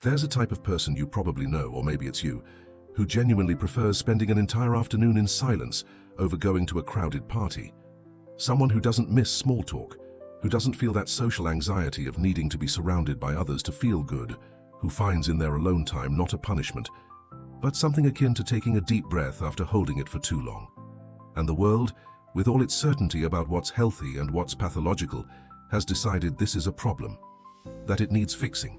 There's a type of person you probably know, or maybe it's you, who genuinely prefers spending an entire afternoon in silence over going to a crowded party. Someone who doesn't miss small talk, who doesn't feel that social anxiety of needing to be surrounded by others to feel good, who finds in their alone time not a punishment, but something akin to taking a deep breath after holding it for too long. And the world, with all its certainty about what's healthy and what's pathological, has decided this is a problem, that it needs fixing,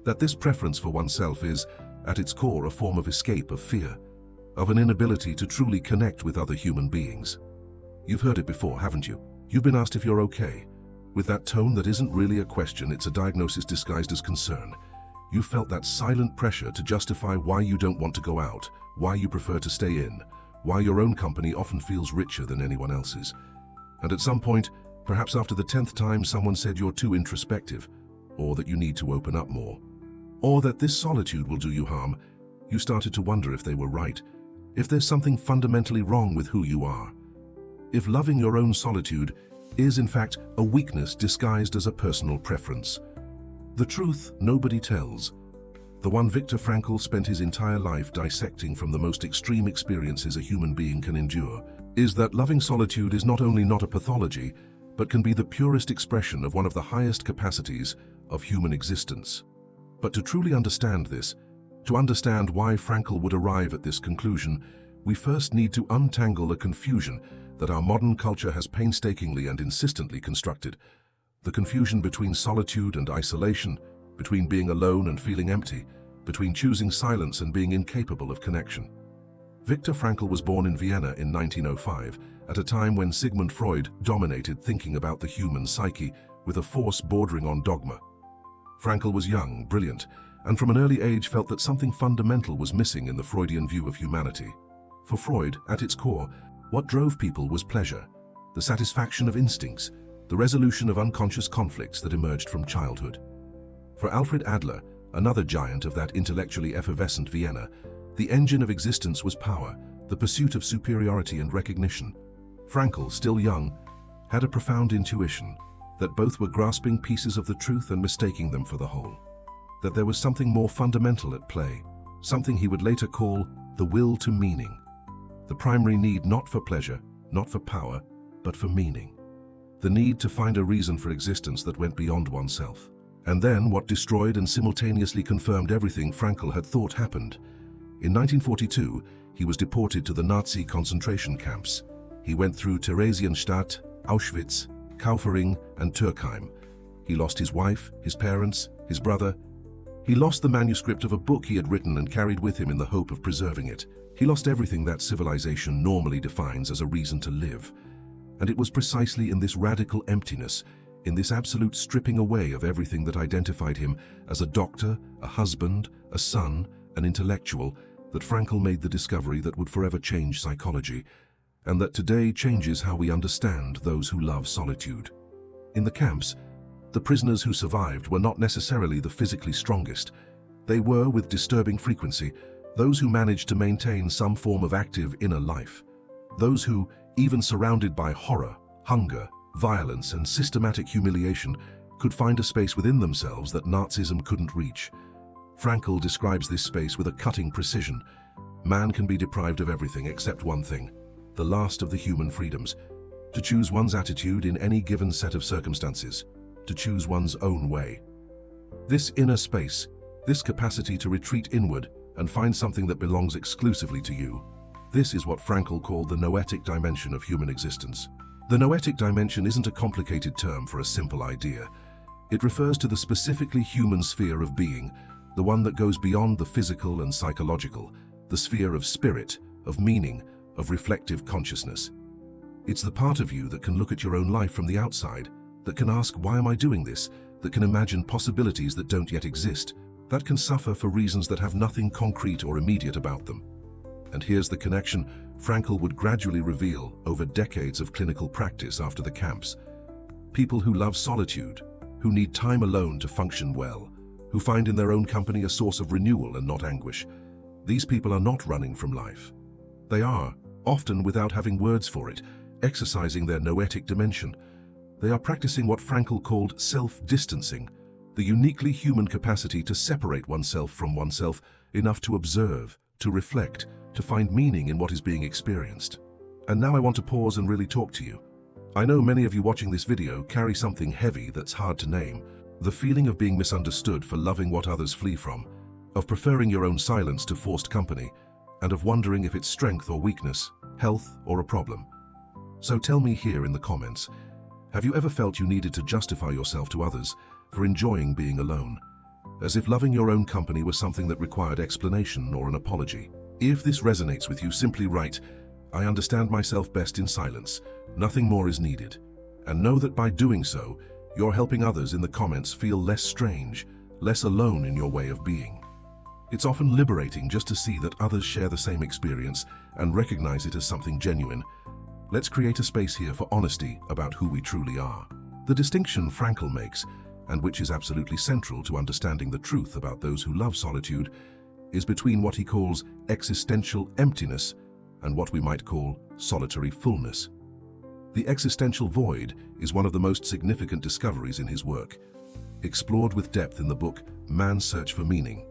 that this preference for oneself is, at its core, a form of escape of fear, of an inability to truly connect with other human beings. You've heard it before, haven't you? You've been asked if you're okay, with that tone that isn't really a question, it's a diagnosis disguised as concern. You felt that silent pressure to justify why you don't want to go out, why you prefer to stay in, why your own company often feels richer than anyone else's. And at some point, perhaps after the 10th time, someone said you're too introspective, or that you need to open up more, or that this solitude will do you harm. You started to wonder if they were right, if there's something fundamentally wrong with who you are. If loving your own solitude is in fact a weakness disguised as a personal preference. The truth nobody tells, the one Viktor Frankl spent his entire life dissecting from the most extreme experiences a human being can endure, is that loving solitude is not only not a pathology, but can be the purest expression of one of the highest capacities of human existence. But to truly understand this, to understand why Frankl would arrive at this conclusion, we first need to untangle a confusion that our modern culture has painstakingly and insistently constructed. The confusion between solitude and isolation, between being alone and feeling empty, between choosing silence and being incapable of connection. Viktor Frankl was born in Vienna in 1905, at a time when Sigmund Freud dominated thinking about the human psyche with a force bordering on dogma. Frankl was young, brilliant, and from an early age felt that something fundamental was missing in the Freudian view of humanity. For Freud, at its core, what drove people was pleasure, the satisfaction of instincts, the resolution of unconscious conflicts that emerged from childhood. For Alfred Adler, another giant of that intellectually effervescent Vienna, the engine of existence was power, the pursuit of superiority and recognition. Frankl, still young, had a profound intuition that both were grasping pieces of the truth and mistaking them for the whole. That there was something more fundamental at play, something he would later call the will to meaning. The primary need not for pleasure, not for power, but for meaning. The need to find a reason for existence that went beyond oneself. And then what destroyed and simultaneously confirmed everything Frankl had thought happened. In 1942, he was deported to the Nazi concentration camps. He went through Theresienstadt, Auschwitz, Kaufering, and Turkheim. He lost his wife, his parents, his brother. He lost the manuscript of a book he had written and carried with him in the hope of preserving it. He lost everything that civilization normally defines as a reason to live. And it was precisely in this radical emptiness, in this absolute stripping away of everything that identified him as a doctor, a husband, a son, an intellectual, that Frankl made the discovery that would forever change psychology, and that today changes how we understand those who love solitude. In the camps, the prisoners who survived were not necessarily the physically strongest. They were, with disturbing frequency, those who managed to maintain some form of active inner life. Those who, even surrounded by horror, hunger, violence, and systematic humiliation, could find a space within themselves that Nazism couldn't reach. Frankl describes this space with a cutting precision. Man can be deprived of everything except one thing, the last of the human freedoms: to choose one's attitude in any given set of circumstances, to choose one's own way. This inner space, this capacity to retreat inward and find something that belongs exclusively to you, this is what Frankl called the noetic dimension of human existence. The noetic dimension isn't a complicated term for a simple idea. It refers to the specifically human sphere of being, the one that goes beyond the physical and psychological, the sphere of spirit, of meaning, of reflective consciousness. It's the part of you that can look at your own life from the outside, that can ask, why am I doing this? That can imagine possibilities that don't yet exist, that can suffer for reasons that have nothing concrete or immediate about them. And here's the connection Frankl would gradually reveal over decades of clinical practice after the camps. People who love solitude, who need time alone to function well, who find in their own company a source of renewal and not anguish. These people are not running from life. They are, often without having words for it, exercising their noetic dimension. They are practicing what Frankl called self-distancing, the uniquely human capacity to separate oneself from oneself enough to observe, to reflect, to find meaning in what is being experienced. And now I want to pause and really talk to you. I know many of you watching this video carry something heavy that's hard to name. The feeling of being misunderstood for loving what others flee from, of preferring your own silence to forced company, and of wondering if it's strength or weakness, health or a problem. So tell me here in the comments, have you ever felt you needed to justify yourself to others for enjoying being alone? As if loving your own company was something that required explanation or an apology. If this resonates with you, simply write, "I understand myself best in silence. Nothing more is needed." And know that by doing so, you're helping others in the comments feel less strange, less alone in your way of being. It's often liberating just to see that others share the same experience and recognize it as something genuine. Let's create a space here for honesty about who we truly are. The distinction Frankl makes, and which is absolutely central to understanding the truth about those who love solitude, is between what he calls existential emptiness and what we might call solitary fullness. The existential void is one of the most significant discoveries in his work, explored with depth in the book Man's Search for Meaning,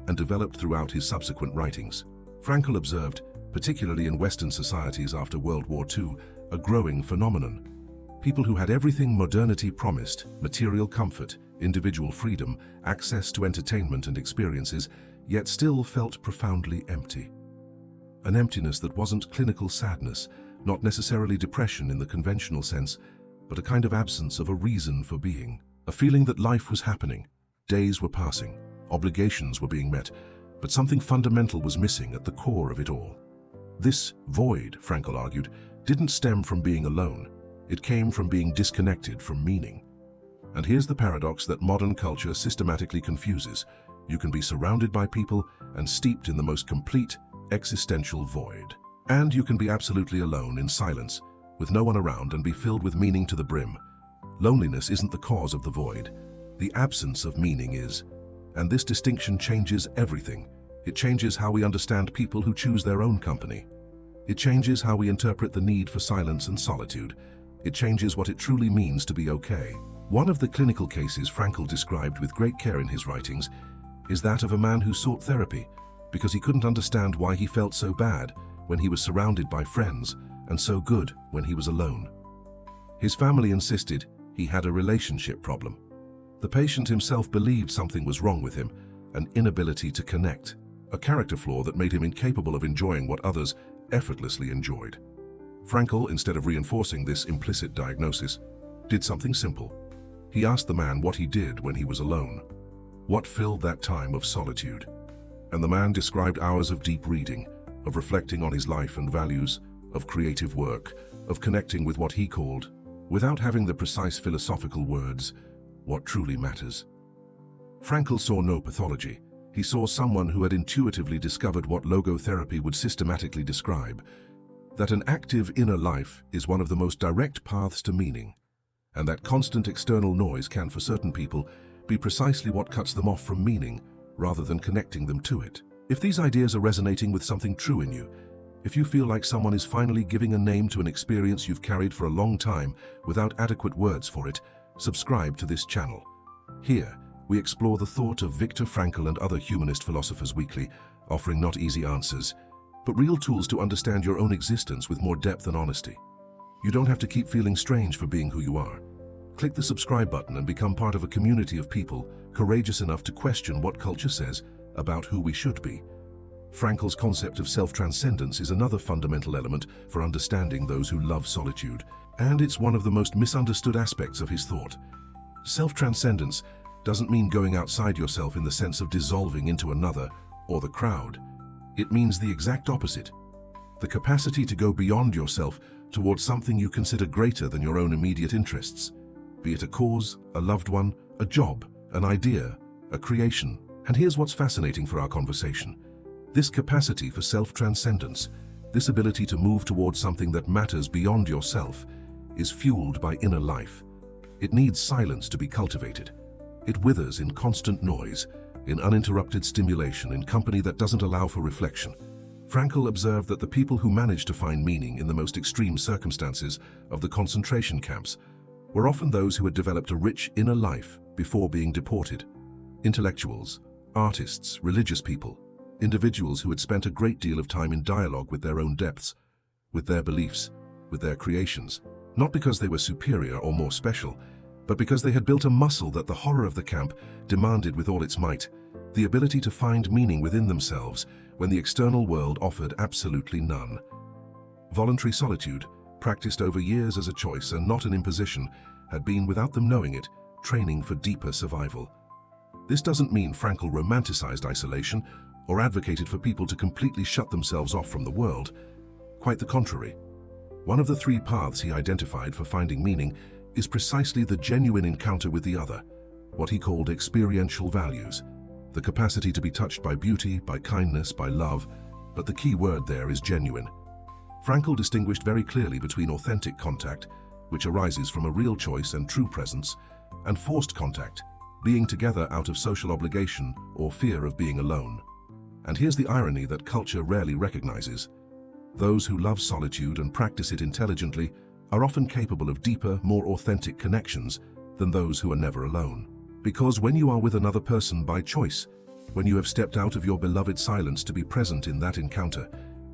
and developed throughout his subsequent writings. Frankl observed, particularly in Western societies after World War II, a growing phenomenon. People who had everything modernity promised, material comfort, individual freedom, access to entertainment and experiences, yet still felt profoundly empty. An emptiness that wasn't clinical sadness, not necessarily depression in the conventional sense, but a kind of absence of a reason for being. A feeling that life was happening, days were passing, obligations were being met, but something fundamental was missing at the core of it all. This void, Frankl argued, didn't stem from being alone. It came from being disconnected from meaning. And here's the paradox that modern culture systematically confuses. You can be surrounded by people and steeped in the most complete existential void. And you can be absolutely alone in silence, with no one around, and be filled with meaning to the brim. Loneliness isn't the cause of the void. The absence of meaning is. And this distinction changes everything. It changes how we understand people who choose their own company. It changes how we interpret the need for silence and solitude. It changes what it truly means to be okay. One of the clinical cases Frankl described with great care in his writings is that of a man who sought therapy because he couldn't understand why he felt so bad when he was surrounded by friends and so good when he was alone. His family insisted he had a relationship problem. The patient himself believed something was wrong with him, an inability to connect, a character flaw that made him incapable of enjoying what others effortlessly enjoyed. Frankl, instead of reinforcing this implicit diagnosis, did something simple. He asked the man what he did when he was alone. What filled that time of solitude? And the man described hours of deep reading, of reflecting on his life and values, of creative work, of connecting with what he called, without having the precise philosophical words, what truly matters. Frankl saw no pathology. He saw someone who had intuitively discovered what logotherapy would systematically describe, that an active inner life is one of the most direct paths to meaning, and that constant external noise can, for certain people, be precisely what cuts them off from meaning rather than connecting them to it. If these ideas are resonating with something true in you, if you feel like someone is finally giving a name to an experience you've carried for a long time without adequate words for it, subscribe to this channel. Here, we explore the thought of Viktor Frankl and other humanist philosophers weekly, offering not easy answers, but real tools to understand your own existence with more depth and honesty. You don't have to keep feeling strange for being who you are. Click the subscribe button and become part of a community of people courageous enough to question what culture says about who we should be. Frankl's concept of self-transcendence is another fundamental element for understanding those who love solitude, and it's one of the most misunderstood aspects of his thought. Self-transcendence doesn't mean going outside yourself in the sense of dissolving into another or the crowd. It means the exact opposite. The capacity to go beyond yourself towards something you consider greater than your own immediate interests, be it a cause, a loved one, a job, an idea, a creation. And here's what's fascinating for our conversation. This capacity for self-transcendence, this ability to move towards something that matters beyond yourself, is fueled by inner life. It needs silence to be cultivated. It withers in constant noise, in uninterrupted stimulation, in company that doesn't allow for reflection. Frankl observed that the people who managed to find meaning in the most extreme circumstances of the concentration camps were often those who had developed a rich inner life before being deported. Intellectuals, artists, religious people, individuals who had spent a great deal of time in dialogue with their own depths, with their beliefs, with their creations, not because they were superior or more special, but because they had built a muscle that the horror of the camp demanded with all its might, the ability to find meaning within themselves when the external world offered absolutely none. Voluntary solitude, practiced over years as a choice and not an imposition, had been, without them knowing it, training for deeper survival. This doesn't mean Frankl romanticized isolation or advocated for people to completely shut themselves off from the world. Quite the contrary. One of the three paths he identified for finding meaning is precisely the genuine encounter with the other, what he called experiential values, the capacity to be touched by beauty, by kindness, by love, but the key word there is genuine. Frankl distinguished very clearly between authentic contact, which arises from a real choice and true presence, and forced contact, being together out of social obligation or fear of being alone. And here's the irony that culture rarely recognizes. Those who love solitude and practice it intelligently are often capable of deeper, more authentic connections than those who are never alone. Because when you are with another person by choice, when you have stepped out of your beloved silence to be present in that encounter,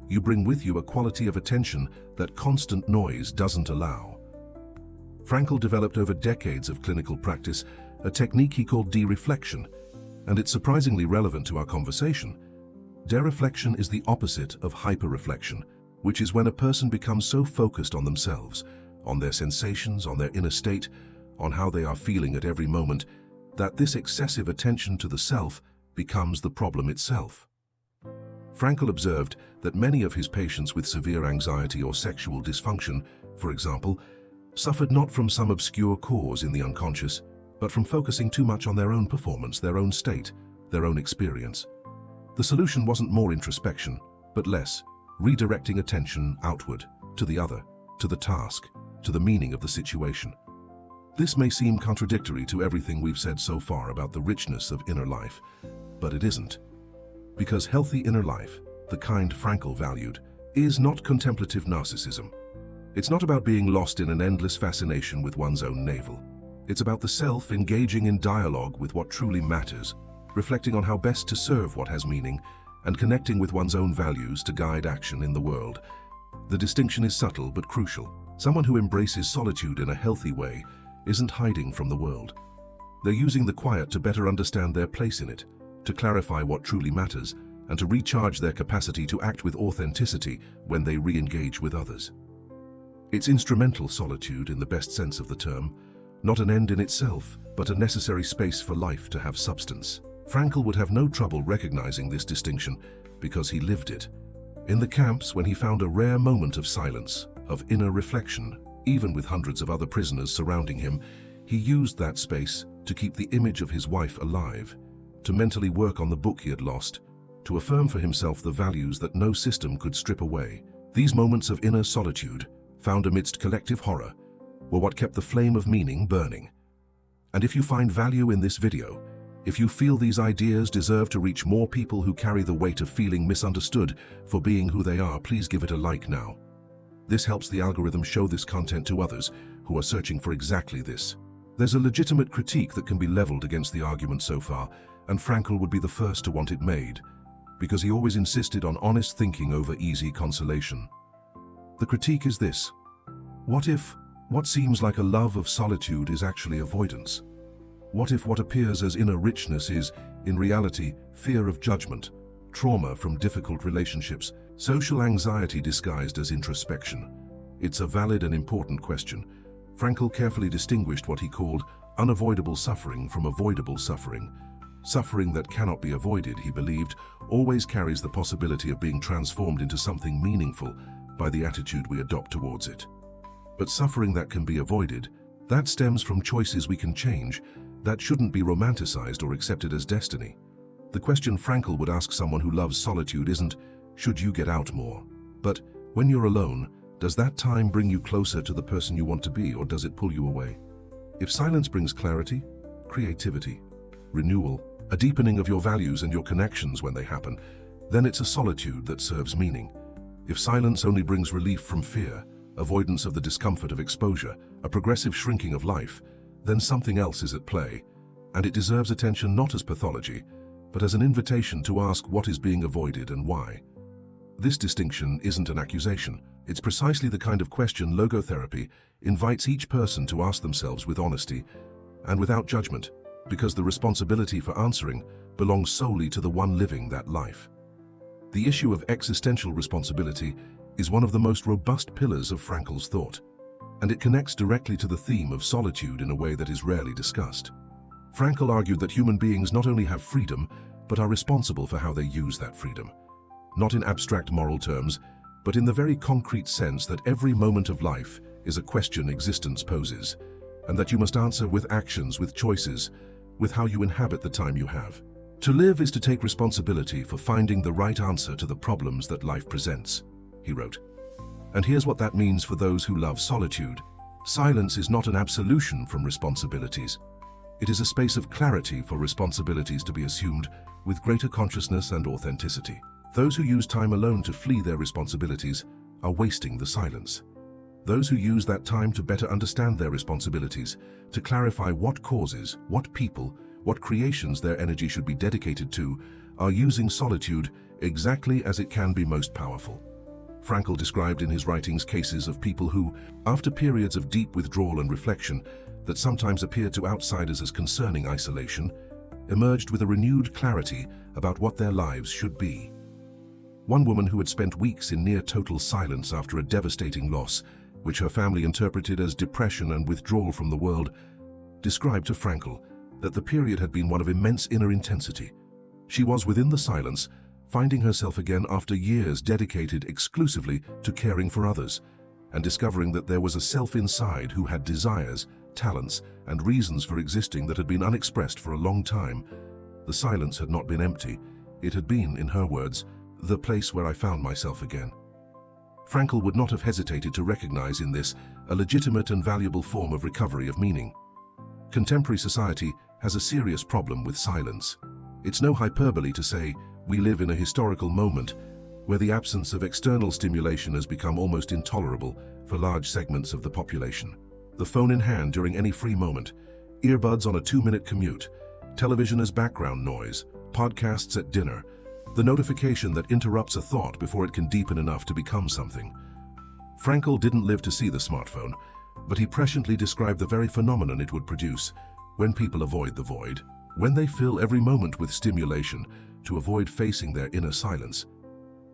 you bring with you a quality of attention that constant noise doesn't allow. Frankl developed over decades of clinical practice a technique he called dereflection, and it's surprisingly relevant to our conversation. Dereflection is the opposite of hyperreflection, which is when a person becomes so focused on themselves, on their sensations, on their inner state, on how they are feeling at every moment, that this excessive attention to the self becomes the problem itself. Frankl observed that many of his patients with severe anxiety or sexual dysfunction, for example, suffered not from some obscure cause in the unconscious, but from focusing too much on their own performance, their own state, their own experience. The solution wasn't more introspection, but less, redirecting attention outward, to the other, to the task, to the meaning of the situation. This may seem contradictory to everything we've said so far about the richness of inner life, but it isn't. Because healthy inner life, the kind Frankl valued, is not contemplative narcissism. It's not about being lost in an endless fascination with one's own navel. It's about the self engaging in dialogue with what truly matters, reflecting on how best to serve what has meaning, and connecting with one's own values to guide action in the world. The distinction is subtle but crucial. Someone who embraces solitude in a healthy way isn't hiding from the world. They're using the quiet to better understand their place in it, to clarify what truly matters, and to recharge their capacity to act with authenticity when they re-engage with others. It's instrumental solitude in the best sense of the term, not an end in itself, but a necessary space for life to have substance. Frankl would have no trouble recognizing this distinction because he lived it. In the camps, when he found a rare moment of silence, of inner reflection, even with hundreds of other prisoners surrounding him, he used that space to keep the image of his wife alive, to mentally work on the book he had lost, to affirm for himself the values that no system could strip away. These moments of inner solitude, found amidst collective horror, were what kept the flame of meaning burning. And if you find value in this video, if you feel these ideas deserve to reach more people who carry the weight of feeling misunderstood for being who they are, please give it a like now. This helps the algorithm show this content to others who are searching for exactly this. There's a legitimate critique that can be leveled against the argument so far, and Frankl would be the first to want it made, because he always insisted on honest thinking over easy consolation. The critique is this: what if what seems like a love of solitude is actually avoidance? What if what appears as inner richness is, in reality, fear of judgment, trauma from difficult relationships, social anxiety disguised as introspection? It's a valid and important question. Frankl carefully distinguished what he called unavoidable suffering from avoidable suffering. Suffering that cannot be avoided, he believed, always carries the possibility of being transformed into something meaningful by the attitude we adopt towards it. But suffering that can be avoided, that stems from choices we can change, that shouldn't be romanticized or accepted as destiny. The question Frankl would ask someone who loves solitude isn't, should you get out more? But, when you're alone, does that time bring you closer to the person you want to be, or does it pull you away? If silence brings clarity, creativity, renewal, a deepening of your values and your connections when they happen, then it's a solitude that serves meaning. If silence only brings relief from fear, avoidance of the discomfort of exposure, a progressive shrinking of life, then something else is at play, and it deserves attention not as pathology, but as an invitation to ask what is being avoided and why. This distinction isn't an accusation. It's precisely the kind of question logotherapy invites each person to ask themselves with honesty and without judgment, because the responsibility for answering belongs solely to the one living that life. The issue of existential responsibility is one of the most robust pillars of Frankl's thought, and it connects directly to the theme of solitude in a way that is rarely discussed. Frankl argued that human beings not only have freedom, but are responsible for how they use that freedom. Not in abstract moral terms, but in the very concrete sense that every moment of life is a question existence poses, and that you must answer with actions, with choices, with how you inhabit the time you have. To live is to take responsibility for finding the right answer to the problems that life presents, he wrote. And here's what that means for those who love solitude. Silence is not an absolution from responsibilities. It is a space of clarity for responsibilities to be assumed with greater consciousness and authenticity. Those who use time alone to flee their responsibilities are wasting the silence. Those who use that time to better understand their responsibilities, to clarify what causes, what people, what creations their energy should be dedicated to, are using solitude exactly as it can be most powerful. Frankl described in his writings cases of people who, after periods of deep withdrawal and reflection that sometimes appeared to outsiders as concerning isolation, emerged with a renewed clarity about what their lives should be. One woman who had spent weeks in near total silence after a devastating loss, which her family interpreted as depression and withdrawal from the world, described to Frankl that the period had been one of immense inner intensity. She was within the silence, finding herself again after years dedicated exclusively to caring for others, and discovering that there was a self inside who had desires, talents, and reasons for existing that had been unexpressed for a long time. The silence had not been empty. It had been, in her words, the place where I found myself again. Frankl would not have hesitated to recognize in this a legitimate and valuable form of recovery of meaning. Contemporary society has a serious problem with silence. It's no hyperbole to say we live in a historical moment where the absence of external stimulation has become almost intolerable for large segments of the population. The phone in hand during any free moment, earbuds on a 2-minute commute, television as background noise, podcasts at dinner, the notification that interrupts a thought before it can deepen enough to become something. Frankl didn't live to see the smartphone, but he presciently described the very phenomenon it would produce when people avoid the void, when they fill every moment with stimulation to avoid facing their inner silence.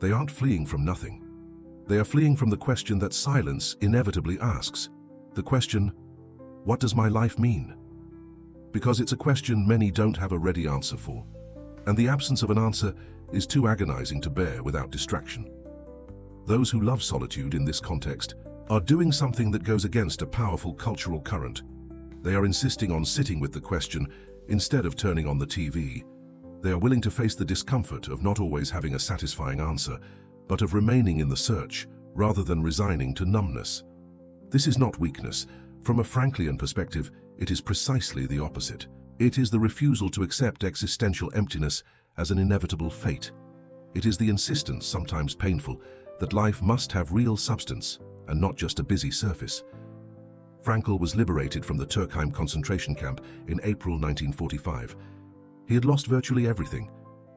They aren't fleeing from nothing. They are fleeing from the question that silence inevitably asks. The question, what does my life mean? Because it's a question many don't have a ready answer for, and the absence of an answer is too agonizing to bear without distraction. Those who love solitude in this context are doing something that goes against a powerful cultural current. They are insisting on sitting with the question instead of turning on the TV. They are willing to face the discomfort of not always having a satisfying answer, but of remaining in the search rather than resigning to numbness. This is not weakness. From a Franklian perspective, it is precisely the opposite. It is the refusal to accept existential emptiness as an inevitable fate. It is the insistence, sometimes painful, that life must have real substance and not just a busy surface. Frankl was liberated from the Turkheim concentration camp in April 1945. He had lost virtually everything,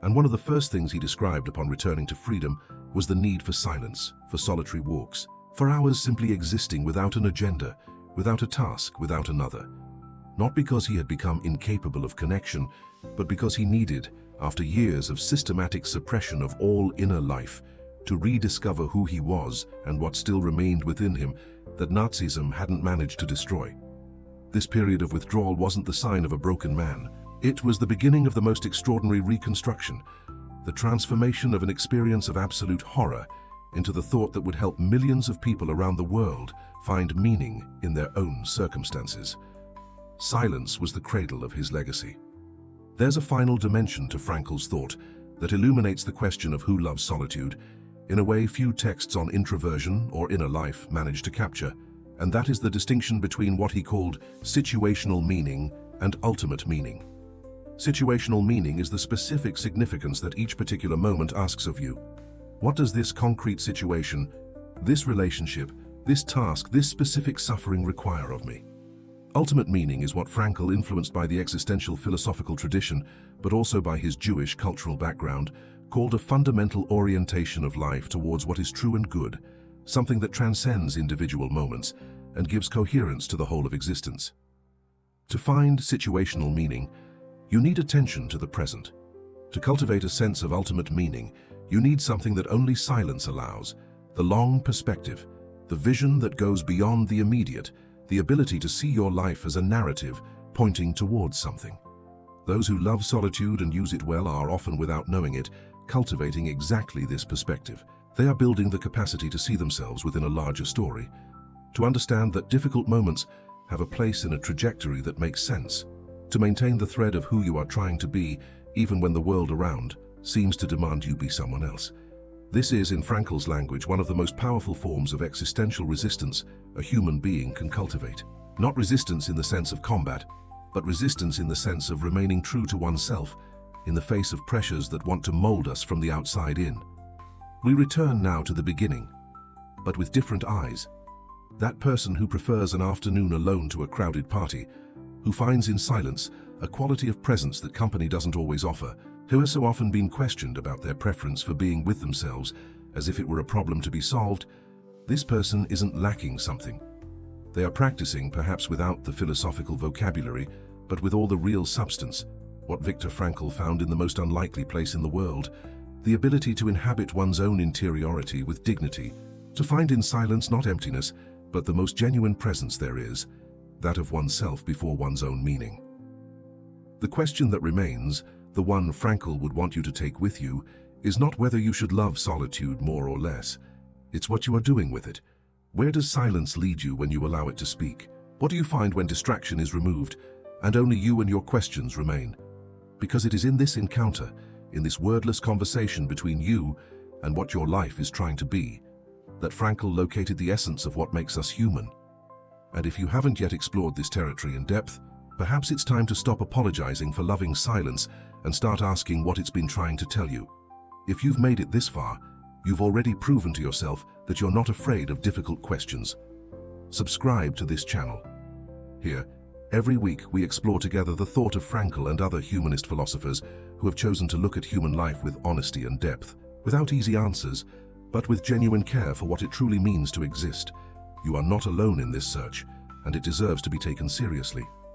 and one of the first things he described upon returning to freedom was the need for silence, for solitary walks, for hours simply existing without an agenda, without a task, without another. Not because he had become incapable of connection, but because he needed, after years of systematic suppression of all inner life, to rediscover who he was and what still remained within him that Nazism hadn't managed to destroy. This period of withdrawal wasn't the sign of a broken man. It was the beginning of the most extraordinary reconstruction, the transformation of an experience of absolute horror into the thought that would help millions of people around the world find meaning in their own circumstances. Silence was the cradle of his legacy. There's a final dimension to Frankl's thought that illuminates the question of who loves solitude in a way few texts on introversion or inner life manage to capture, and that is the distinction between what he called situational meaning and ultimate meaning. Situational meaning is the specific significance that each particular moment asks of you. What does this concrete situation, this relationship, this task, this specific suffering require of me? Ultimate meaning is what Frankl, influenced by the existential philosophical tradition, but also by his Jewish cultural background, called a fundamental orientation of life towards what is true and good, something that transcends individual moments and gives coherence to the whole of existence. To find situational meaning, you need attention to the present. To cultivate a sense of ultimate meaning, you need something that only silence allows, the long perspective, the vision that goes beyond the immediate, the ability to see your life as a narrative pointing towards something. Those who love solitude and use it well are often, without knowing it, cultivating exactly this perspective. They are building the capacity to see themselves within a larger story, to understand that difficult moments have a place in a trajectory that makes sense, to maintain the thread of who you are trying to be even when the world around seems to demand you be someone else. This is, in Frankl's language, one of the most powerful forms of existential resistance a human being can cultivate. Not resistance in the sense of combat, but resistance in the sense of remaining true to oneself in the face of pressures that want to mold us from the outside in. We return now to the beginning, but with different eyes. That person who prefers an afternoon alone to a crowded party, who finds in silence a quality of presence that company doesn't always offer, who has so often been questioned about their preference for being with themselves as if it were a problem to be solved. This person isn't lacking something. They are practicing, perhaps without the philosophical vocabulary, but with all the real substance, what Viktor Frankl found in the most unlikely place in the world, the ability to inhabit one's own interiority with dignity, to find in silence not emptiness, but the most genuine presence there is, that of oneself before one's own meaning. The question that remains, the one Frankl would want you to take with you, is not whether you should love solitude more or less. It's what you are doing with it. Where does silence lead you when you allow it to speak? What do you find when distraction is removed, and only you and your questions remain? Because it is in this encounter, in this wordless conversation between you and what your life is trying to be, that Frankl located the essence of what makes us human. And if you haven't yet explored this territory in depth, perhaps it's time to stop apologizing for loving silence and start asking what it's been trying to tell you. If you've made it this far, you've already proven to yourself that you're not afraid of difficult questions. Subscribe to this channel. Here, every week we explore together the thought of Frankl and other humanist philosophers who have chosen to look at human life with honesty and depth, without easy answers, but with genuine care for what it truly means to exist. You are not alone in this search, and it deserves to be taken seriously.